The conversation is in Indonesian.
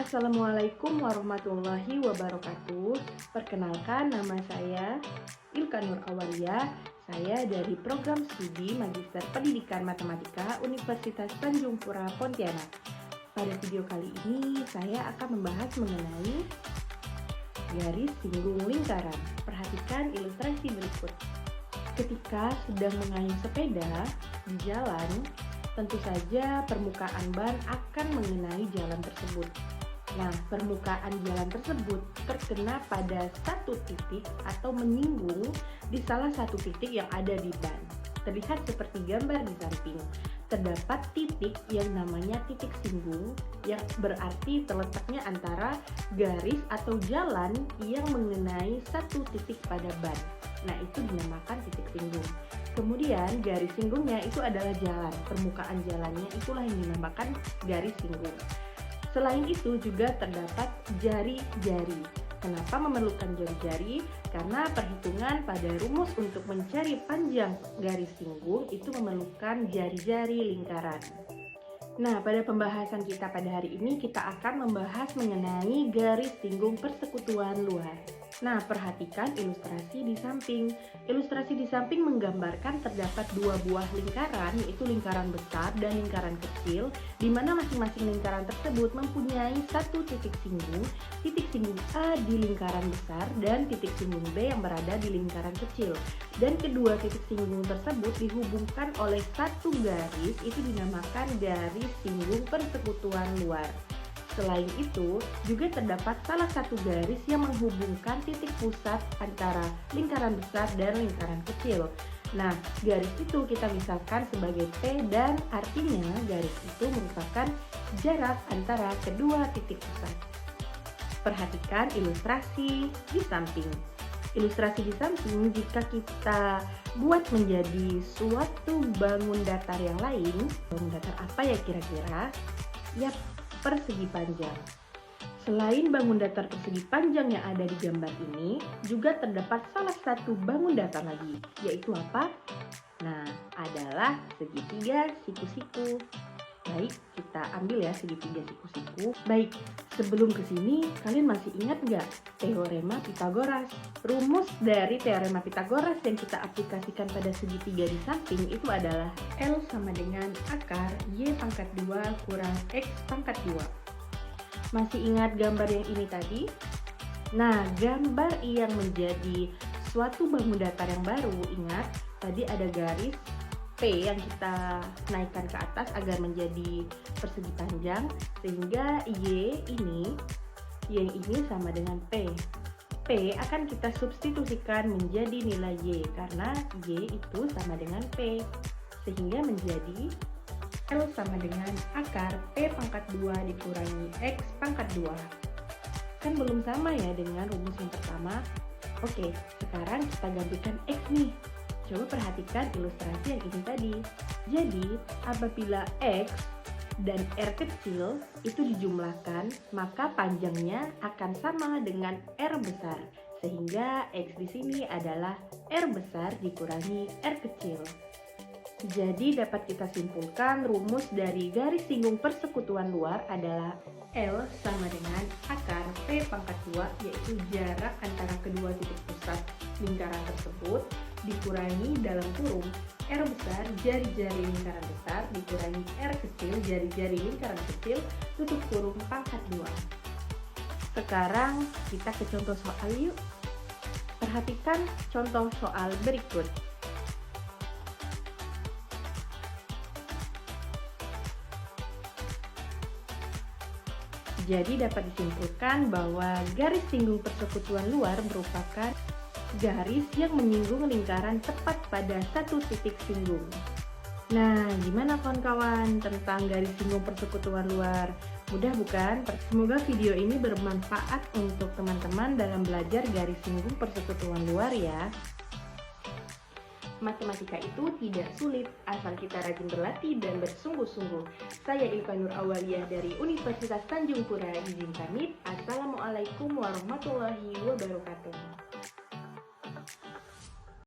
Assalamualaikum warahmatullahi wabarakatuh. Perkenalkan, nama saya Ilka Nur Awalia. Saya dari program studi Magister Pendidikan Matematika Universitas Tanjung Pura Pontianak. Pada video kali ini saya akan membahas mengenai garis singgung lingkaran. Perhatikan ilustrasi berikut. Ketika sedang mengayuh sepeda di jalan, tentu saja permukaan ban akan mengenai jalan tersebut. Nah, permukaan jalan tersebut terkena pada satu titik atau menyinggung di salah satu titik yang ada di ban. Terlihat seperti gambar di samping. Terdapat titik yang namanya titik singgung, yang berarti terletaknya antara garis atau jalan yang mengenai satu titik pada ban. Nah, itu dinamakan titik singgung. Kemudian garis singgungnya itu adalah jalan, permukaan jalannya itulah yang dinamakan garis singgung. Selain itu juga terdapat jari-jari. Kenapa memerlukan jari-jari? Karena perhitungan pada rumus untuk mencari panjang garis singgung itu memerlukan jari-jari lingkaran. Nah, pada pembahasan kita pada hari ini kita akan membahas mengenai garis singgung persekutuan luar. Nah, perhatikan ilustrasi di samping. Ilustrasi di samping menggambarkan terdapat dua buah lingkaran, yaitu lingkaran besar dan lingkaran kecil, di mana masing-masing lingkaran tersebut mempunyai satu titik singgung A di lingkaran besar dan titik singgung B yang berada di lingkaran kecil. Dan kedua titik singgung tersebut dihubungkan oleh satu garis, itu dinamakan garis singgung persekutuan luar. Selain itu, juga terdapat salah satu garis yang menghubungkan titik pusat antara lingkaran besar dan lingkaran kecil. Nah, garis itu kita misalkan sebagai P dan artinya garis itu merupakan jarak antara kedua titik pusat. Perhatikan ilustrasi di samping. Ilustrasi di samping jika kita buat menjadi suatu bangun datar yang lain, bangun datar apa ya kira-kira? Yap, persegi panjang. Selain bangun datar persegi panjang yang ada di gambar ini, juga terdapat salah satu bangun datar lagi, yaitu apa? Nah, adalah segitiga siku-siku. Baik, kita ambil ya segitiga siku-siku. Baik, sebelum ke sini, kalian masih ingat nggak teorema Pythagoras? Rumus dari teorema Pythagoras yang kita aplikasikan pada segitiga di samping itu adalah L sama dengan akar Y pangkat 2 kurang X pangkat 2. Masih ingat gambar yang ini tadi? Nah, gambar yang menjadi suatu bangun datar yang baru, ingat tadi ada garis P yang kita naikkan ke atas agar menjadi persegi panjang, sehingga Y ini sama dengan P. P akan kita substitusikan menjadi nilai Y karena Y itu sama dengan P, sehingga menjadi L sama dengan akar P pangkat 2 dikurangi X pangkat 2. Kan belum sama ya dengan rumus yang pertama. Oke, sekarang kita gantikan X nih. Coba perhatikan ilustrasi yang ini tadi. Jadi, apabila X dan R kecil itu dijumlahkan, maka panjangnya akan sama dengan R besar. Sehingga X di sini adalah R besar dikurangi R kecil. Jadi dapat kita simpulkan rumus dari garis singgung persekutuan luar adalah L sama dengan akar P pangkat 2, yaitu jarak antara kedua titik pusat lingkaran tersebut, dikurangi dalam kurung R besar jari-jari lingkaran besar dikurangi R kecil jari-jari lingkaran kecil tutup kurung pangkat 2. Sekarang kita ke contoh soal yuk. Perhatikan contoh soal berikut. Jadi dapat disimpulkan bahwa garis singgung persekutuan luar merupakan garis yang menyinggung lingkaran tepat pada satu titik singgung. Nah, gimana kawan-kawan tentang garis singgung persekutuan luar? Mudah bukan? Semoga video ini bermanfaat untuk teman-teman dalam belajar garis singgung persekutuan luar ya. Matematika itu tidak sulit, asal kita rajin berlatih dan bersungguh-sungguh. Saya Ilka Nur Awalia dari Universitas Tanjung Pura izin pamit. Assalamualaikum warahmatullahi wabarakatuh.